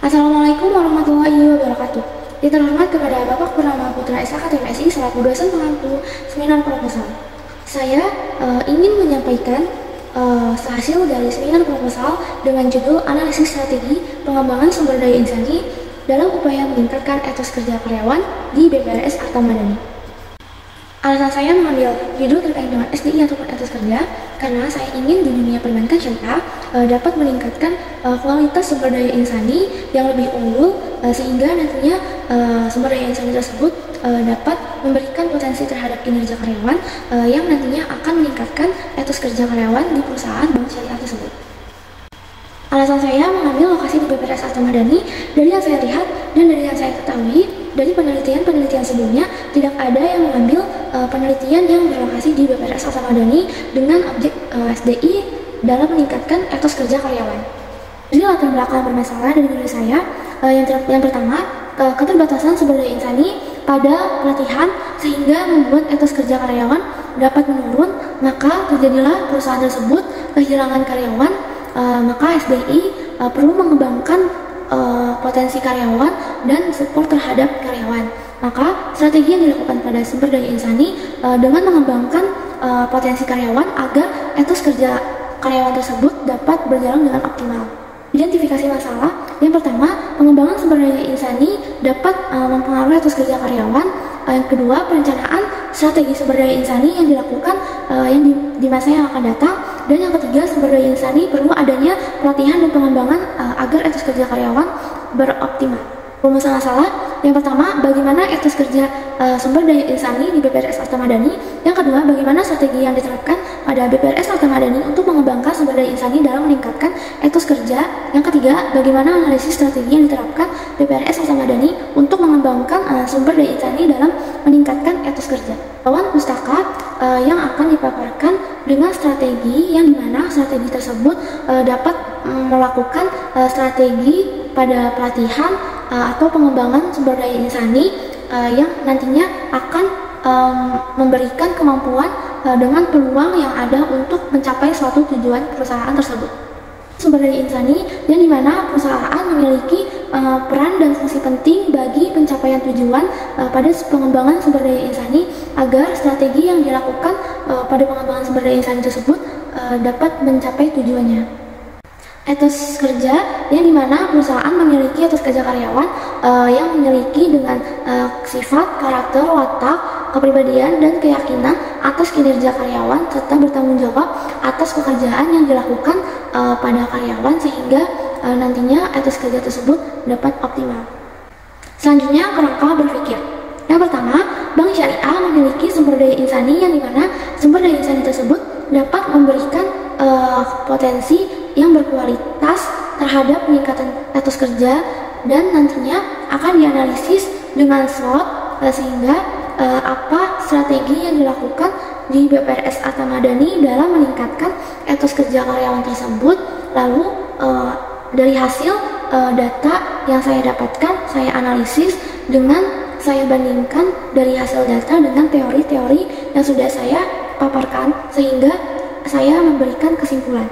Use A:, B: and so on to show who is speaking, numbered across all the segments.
A: Assalamualaikum warahmatullahi wabarakatuh. Yang terhormat kepada Bapak Purnama Putra SHK TMSI selaku dosen pengampu seminar proposal. Saya ingin menyampaikan hasil dari seminar proposal dengan judul Analisis Strategi Pengembangan Sumber Daya Insani dalam upaya meningkatkan etos kerja karyawan di BPRS Arta Madani. Alasan saya mengambil judul terkait dengan SDI ataupun etos kerja karena saya ingin di dunia perbankan syariah dapat meningkatkan kualitas sumber daya insani yang lebih unggul sehingga nantinya sumber daya insani tersebut dapat memberikan potensi terhadap kinerja karyawan yang nantinya akan meningkatkan etos kerja karyawan di perusahaan bank syariah tersebut. Alasan saya mengambil lokasi di BPRS Arta Madani dari yang saya lihat dan dari yang saya ketahui dari penelitian sebelumnya tidak ada yang mengambil penelitian yang berlokasi di BPRS Arta Madani dengan objek SDI dalam meningkatkan etos kerja karyawan. Jadi latar belakang permasalahan dari diri saya yang pertama keterbatasan sumber daya insani pada pelatihan sehingga membuat etos kerja karyawan dapat menurun, maka terjadilah perusahaan tersebut kehilangan karyawan. Maka SDI perlu mengembangkan potensi karyawan dan support terhadap karyawan. Maka strategi yang dilakukan pada sumber daya insani dengan mengembangkan potensi karyawan agar etos kerja karyawan tersebut dapat berjalan dengan optimal. Identifikasi masalah. Yang pertama, pengembangan sumber daya insani dapat mempengaruhi etos kerja karyawan. Yang kedua, perencanaan strategi sumber daya insani yang dilakukan di masa yang akan datang. Dan yang ketiga, sumber daya insani perlu adanya pelatihan dan pengembangan agar etos kerja karyawan beroptimal. Rumusan masalah. Yang pertama, bagaimana etos kerja sumber daya insani di BPRS Arta Madani. Yang kedua, bagaimana strategi yang diterapkan pada BPRS Arta Madani untuk mengembangkan sumber daya insani dalam meningkatkan etos kerja. Yang ketiga, bagaimana analisis strategi yang diterapkan BPRS Arta Madani untuk mengembangkan sumber daya insani dalam meningkatkan etos kerja. Lawan pustaka yang akan dipaparkan dengan strategi yang dimana strategi tersebut dapat melakukan strategi pada pelatihan atau pengembangan sumber daya insani yang nantinya akan memberikan kemampuan dengan peluang yang ada untuk mencapai suatu tujuan perusahaan tersebut. Sumber daya insani yang dimana perusahaan memiliki peran dan fungsi penting bagi pencapaian tujuan pada pengembangan sumber daya insani agar strategi yang dilakukan pada pengembangan sumber daya insani tersebut dapat mencapai tujuannya. Etos kerja yang dimana perusahaan memiliki etos kerja karyawan yang memiliki dengan sifat, karakter, watak, kepribadian, dan keyakinan atas kinerja karyawan serta bertanggung jawab atas pekerjaan yang dilakukan pada karyawan sehingga nantinya etos kerja tersebut dapat optimal. Selanjutnya, kerangka berpikir. Yang pertama, bank syariah memiliki sumber daya insani yang dimana sumber daya insani tersebut dapat memberikan potensi yang berkualitas terhadap peningkatan etos kerja dan nantinya akan dianalisis dengan SWOT sehingga apa strategi yang dilakukan di BPRS Arta Madani dalam meningkatkan etos kerja karyawan tersebut. Lalu dari hasil data yang saya dapatkan, saya analisis dengan saya bandingkan dari hasil data dengan teori-teori yang sudah saya paparkan sehingga saya memberikan kesimpulan.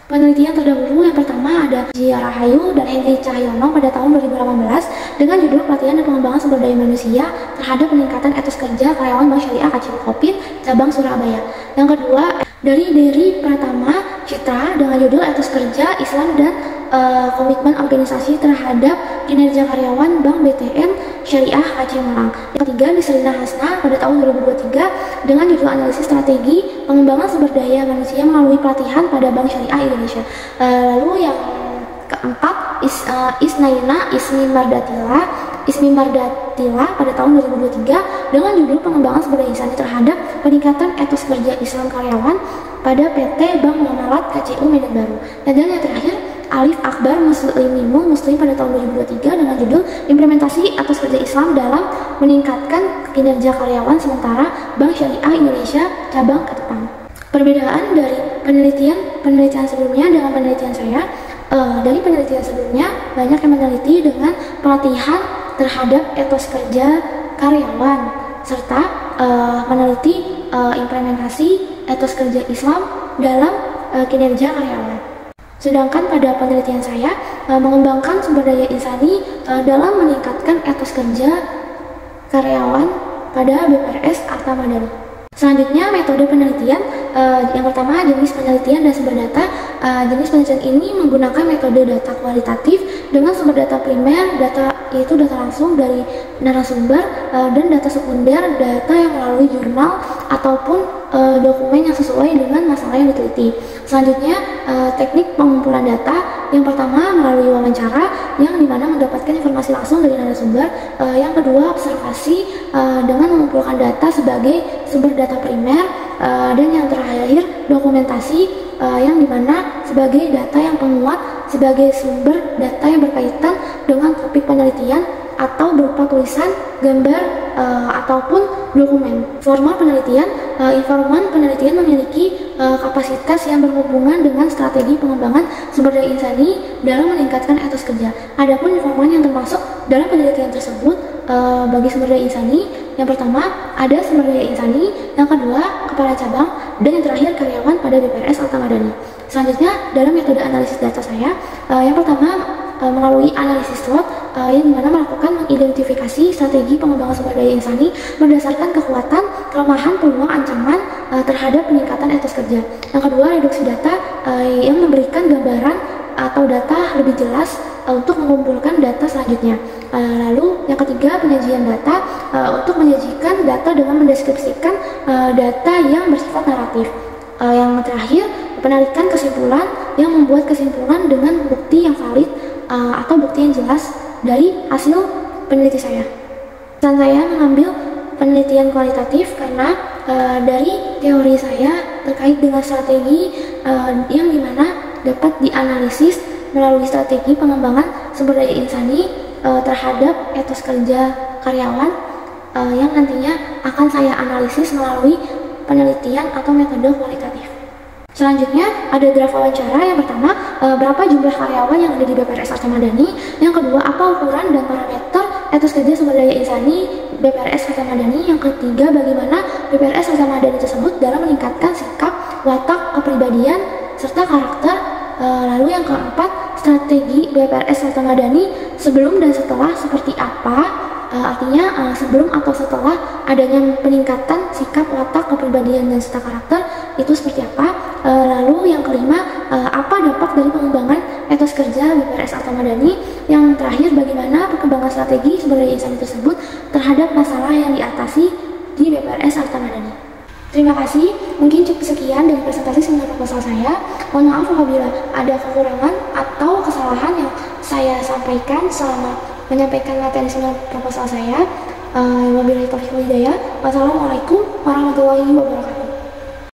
A: Penelitian terdahulu yang pertama ada Jia Rahayu dan Henry Cahyono pada tahun 2018 dengan judul Pelatihan dan Pengembangan Sumber Daya Manusia terhadap Peningkatan Etos Kerja Karyawan Bank Syariah Kacil Kopin Cabang Surabaya. Yang kedua dari Dery Pratama Citra dengan judul Etos Kerja Islam dan Komitmen Organisasi Terhadap Kinerja Karyawan Bank BTN Syariah Aceh Malang. Yang ketiga Nisrina Hasna pada tahun 2023 dengan judul Analisis Strategi Pengembangan Sumber Daya Manusia melalui Pelatihan pada Bank Syariah Indonesia. Lalu yang keempat Isnaina Ismi Mardatila pada tahun 2023 dengan judul Pengembangan Sumber Daya Insani terhadap Peningkatan Etos Kerja Islam Karyawan pada PT Bank Muamalat KCU Medan Baru. Dan yang terakhir Alif Akbar Muslim pada tahun 2023 dengan judul Implementasi Etos Kerja Islam dalam Meningkatkan Kinerja Karyawan Sementara Bank Syariah Indonesia Cabang Ketapang. Perbedaan dari penelitian sebelumnya dengan penelitian saya, dari penelitian sebelumnya banyak yang meneliti dengan pelatihan terhadap etos kerja karyawan serta meneliti implementasi etos kerja Islam dalam kinerja karyawan. Sedangkan pada penelitian saya mengembangkan sumber daya insani dalam meningkatkan etos kerja karyawan pada BPRS Arta Madani. Selanjutnya metode penelitian, yang pertama jenis penelitian dan sumber data. Jenis penelitian ini menggunakan metode data kualitatif dengan sumber data primer, yaitu data langsung dari narasumber, dan data sekunder, data yang melalui jurnal ataupun dokumen yang sesuai dengan masalah yang diteliti. Selanjutnya teknik pengumpulan data, yang pertama melalui wawancara yang dimana mendapatkan informasi langsung dari narasumber. Yang kedua observasi dengan mengumpulkan data sebagai sumber data primer, dan yang terakhir dokumentasi yang dimana sebagai data yang penguat sebagai sumber data yang berkaitan dengan topik penelitian atau berupa tulisan, gambar, ataupun dokumen. Formal penelitian, informan penelitian memiliki kapasitas yang berhubungan dengan strategi pengembangan sumber daya insani dalam meningkatkan etos kerja. Adapun informan yang termasuk dalam penelitian tersebut bagi sumber daya insani, yang pertama ada sumber daya insani, yang kedua kepala cabang, dan yang terakhir karyawan pada BPRS Arta Madani. Selanjutnya dalam metode analisis data saya, yang pertama melalui analisis SWOT, yang dimana melakukan mengidentifikasi strategi pengembangan sumber daya insani berdasarkan kekuatan, kelemahan, peluang, ancaman terhadap peningkatan etos kerja. Yang kedua reduksi data, yang memberikan gambaran atau data lebih jelas untuk mengumpulkan data selanjutnya. Lalu yang ketiga penyajian data, untuk menyajikan data dengan mendeskripsikan data yang bersifat naratif. Yang terakhir penarikan kesimpulan, yang membuat kesimpulan dengan bukti yang valid atau bukti yang jelas dari hasil peneliti saya. Dan saya mengambil penelitian kualitatif karena dari teori saya terkait dengan strategi yang dimana dapat dianalisis melalui strategi pengembangan sumber daya insani terhadap etos kerja karyawan yang nantinya akan saya analisis melalui penelitian atau metode kualitatif. Selanjutnya ada draft wawancara. Yang pertama, berapa jumlah karyawan yang ada di BPRS Arta Madani. Yang kedua, apa ukuran dan parameter etos kerja sumber daya insani BPRS Arta Madani. Yang ketiga, bagaimana BPRS Arta Madani tersebut dalam meningkatkan sikap, watak, kepribadian, serta karakter. Lalu yang keempat, strategi BPRS Arta Madani sebelum dan setelah seperti apa. Artinya sebelum atau setelah adanya peningkatan sikap, watak, kepribadian, dan serta karakter itu seperti apa. Lalu yang kelima, apa dampak dari pengembangan etos kerja BPRS Arta Madani. Yang terakhir, bagaimana perkembangan strategi sumber daya insani tersebut terhadap masalah yang diatasi di BPRS Arta Madani. Terima kasih, mungkin cukup sekian dari presentasi seminar proposal saya. Mohon maaf apabila ada kekurangan atau kesalahan yang saya sampaikan selama menyampaikan materi seminar proposal saya. Wabillahi taufiq wal hidayah. Wassalamualaikum warahmatullahi wabarakatuh.